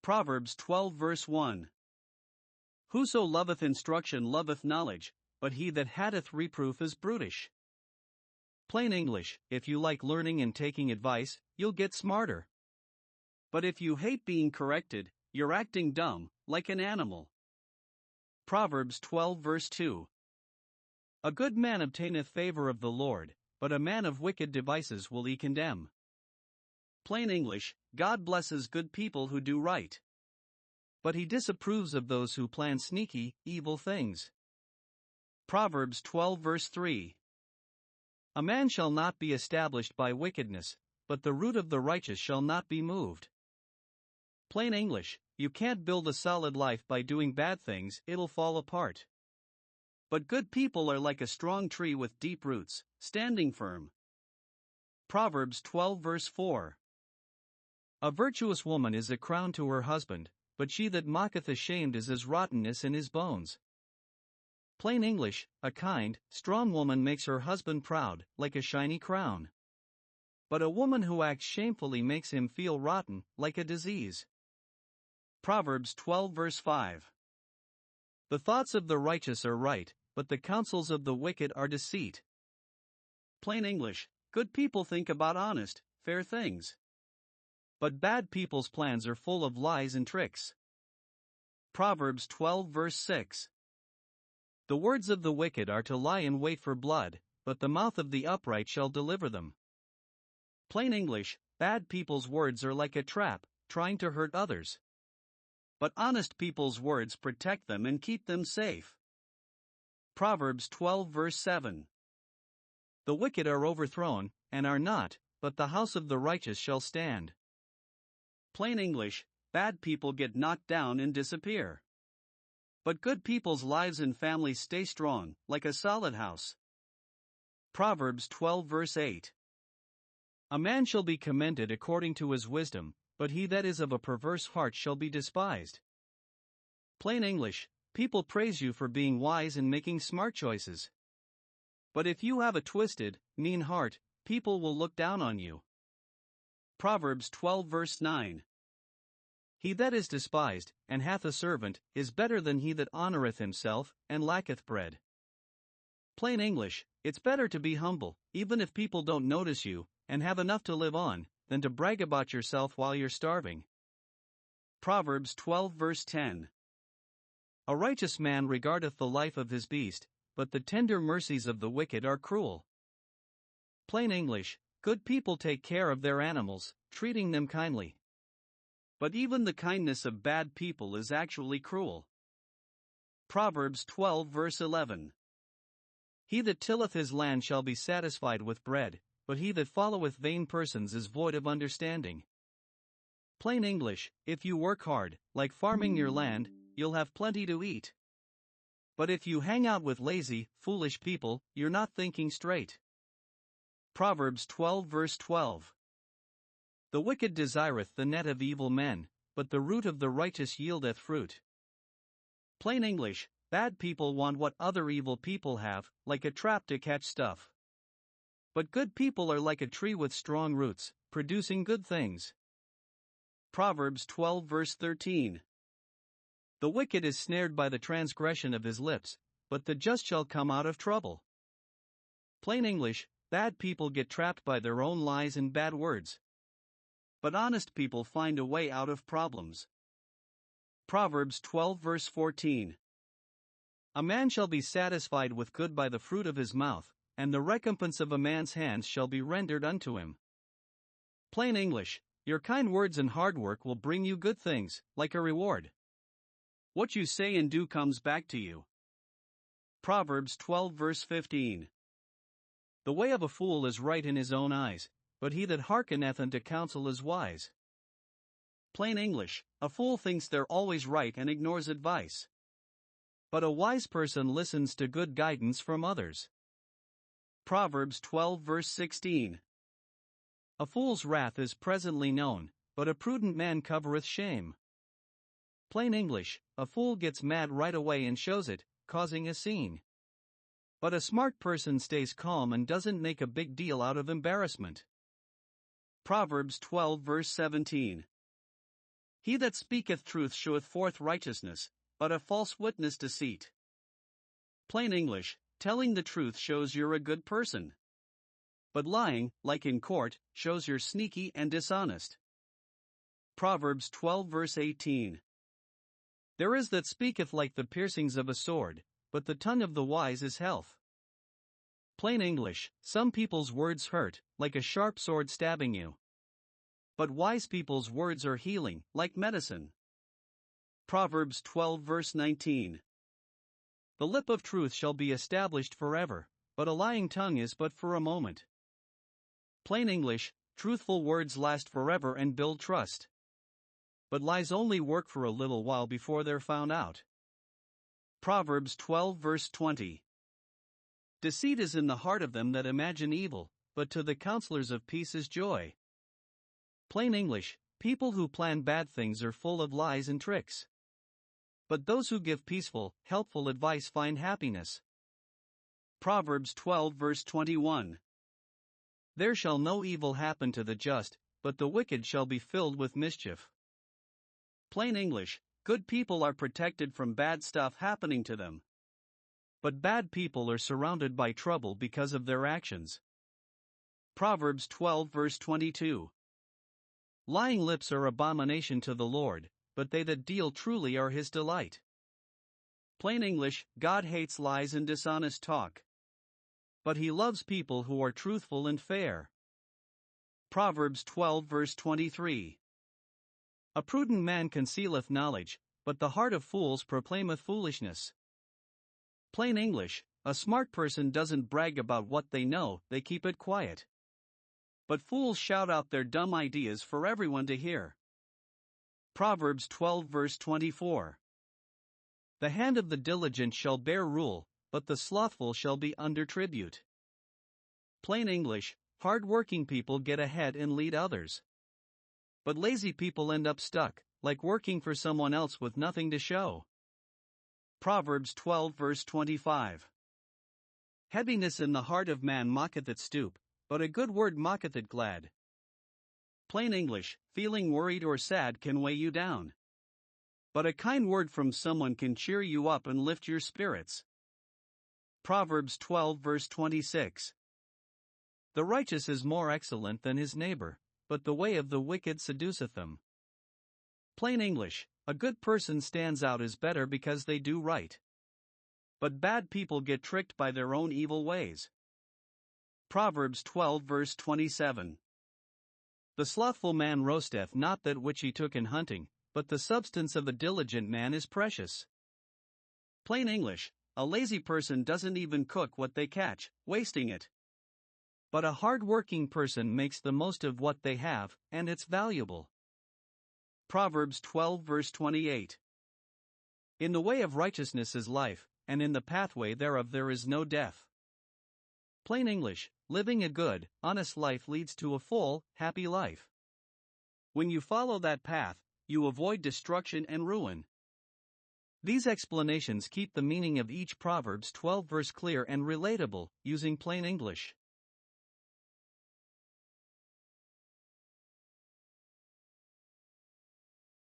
Proverbs 12 verse 1. Whoso loveth instruction loveth knowledge, but he that hateth reproof is brutish. Plain English, if you like learning and taking advice, you'll get smarter. But if you hate being corrected, you're acting dumb, like an animal. Proverbs 12 verse 2. A good man obtaineth favor of the Lord, but a man of wicked devices will he condemn. Plain English, God blesses good people who do right. But he disapproves of those who plan sneaky, evil things. Proverbs 12 verse 3. A man shall not be established by wickedness, but the root of the righteous shall not be moved. Plain English, you can't build a solid life by doing bad things, it'll fall apart. But good people are like a strong tree with deep roots, standing firm. Proverbs 12 verse 4. A virtuous woman is a crown to her husband, but she that mocketh ashamed is as rottenness in his bones. Plain English, a kind, strong woman makes her husband proud, like a shiny crown. But a woman who acts shamefully makes him feel rotten, like a disease. Proverbs 12 verse 5. The thoughts of the righteous are right, but the counsels of the wicked are deceit. Plain English, good people think about honest, fair things. But bad people's plans are full of lies and tricks. Proverbs 12 verse 6. The words of the wicked are to lie in wait for blood, but the mouth of the upright shall deliver them. Plain English, bad people's words are like a trap, trying to hurt others. But honest people's words protect them and keep them safe. Proverbs 12 verse 7. The wicked are overthrown, and are not, but the house of the righteous shall stand. Plain English, bad people get knocked down and disappear. But good people's lives and families stay strong, like a solid house. Proverbs 12 verse 8. A man shall be commended according to his wisdom, but he that is of a perverse heart shall be despised. Plain English, people praise you for being wise and making smart choices. But if you have a twisted, mean heart, people will look down on you. Proverbs 12 verse 9. He that is despised, and hath a servant, is better than he that honoureth himself, and lacketh bread. Plain English, it's better to be humble, even if people don't notice you, and have enough to live on, than to brag about yourself while you're starving. Proverbs 12 verse 10. A righteous man regardeth the life of his beast, but the tender mercies of the wicked are cruel. Plain English, good people take care of their animals, treating them kindly. But even the kindness of bad people is actually cruel. Proverbs 12 verse 11. He that tilleth his land shall be satisfied with bread, but he that followeth vain persons is void of understanding. Plain English, if you work hard, like farming your land, you'll have plenty to eat. But if you hang out with lazy, foolish people, you're not thinking straight. Proverbs 12 verse 12. The wicked desireth the net of evil men, but the root of the righteous yieldeth fruit. Plain English, bad people want what other evil people have, like a trap to catch stuff. But good people are like a tree with strong roots, producing good things. Proverbs 12 verse 13. The wicked is snared by the transgression of his lips, but the just shall come out of trouble. Plain English, bad people get trapped by their own lies and bad words. But honest people find a way out of problems. Proverbs 12 verse 14. A man shall be satisfied with good by the fruit of his mouth, and the recompense of a man's hands shall be rendered unto him. Plain English, your kind words and hard work will bring you good things, like a reward. What you say and do comes back to you. Proverbs 12 verse 15. The way of a fool is right in his own eyes, but he that hearkeneth unto counsel is wise. Plain English, a fool thinks they're always right and ignores advice. But a wise person listens to good guidance from others. Proverbs 12 verse 16. A fool's wrath is presently known, but a prudent man covereth shame. Plain English, a fool gets mad right away and shows it, causing a scene. But a smart person stays calm and doesn't make a big deal out of embarrassment. Proverbs 12 verse 17. He that speaketh truth sheweth forth righteousness, but a false witness deceit. Plain English, telling the truth shows you're a good person. But lying, like in court, shows you're sneaky and dishonest. Proverbs 12 verse 18. There is that speaketh like the piercings of a sword, but the tongue of the wise is health. Plain English, some people's words hurt, like a sharp sword stabbing you. But wise people's words are healing, like medicine. Proverbs 12 verse 19. The lip of truth shall be established forever, but a lying tongue is but for a moment. Plain English, truthful words last forever and build trust. But lies only work for a little while before they're found out. Proverbs 12 verse 20. Deceit is in the heart of them that imagine evil, but to the counselors of peace is joy. Plain English, people who plan bad things are full of lies and tricks. But those who give peaceful, helpful advice find happiness. Proverbs 12 verse 21. There shall no evil happen to the just, but the wicked shall be filled with mischief. Plain English, good people are protected from bad stuff happening to them. But bad people are surrounded by trouble because of their actions. Proverbs 12 verse 22. Lying lips are abomination to the Lord, but they that deal truly are his delight. Plain English, God hates lies and dishonest talk. But he loves people who are truthful and fair. Proverbs 12 verse 23. A prudent man concealeth knowledge, but the heart of fools proclaimeth foolishness. Plain English, a smart person doesn't brag about what they know, they keep it quiet. But fools shout out their dumb ideas for everyone to hear. Proverbs 12 verse 24. The hand of the diligent shall bear rule, but the slothful shall be under tribute. Plain English, hard-working people get ahead and lead others. But lazy people end up stuck, like working for someone else with nothing to show. Proverbs 12 verse 25. Heaviness in the heart of man mocketh at stoop, but a good word mocketh it glad. Plain English, feeling worried or sad can weigh you down. But a kind word from someone can cheer you up and lift your spirits. Proverbs 12 verse 26. The righteous is more excellent than his neighbor, but the way of the wicked seduceth them. Plain English, a good person stands out as better because they do right. But bad people get tricked by their own evil ways. Proverbs 12 verse 27. The slothful man roasteth not that which he took in hunting, but the substance of a diligent man is precious. Plain English, a lazy person doesn't even cook what they catch, wasting it. But a hard-working person makes the most of what they have, and it's valuable. Proverbs 12 verse 28. In the way of righteousness is life, and in the pathway thereof there is no death. Plain English, living a good, honest life leads to a full, happy life. When you follow that path, you avoid destruction and ruin. These explanations keep the meaning of each Proverbs 12 verse clear and relatable, using plain English.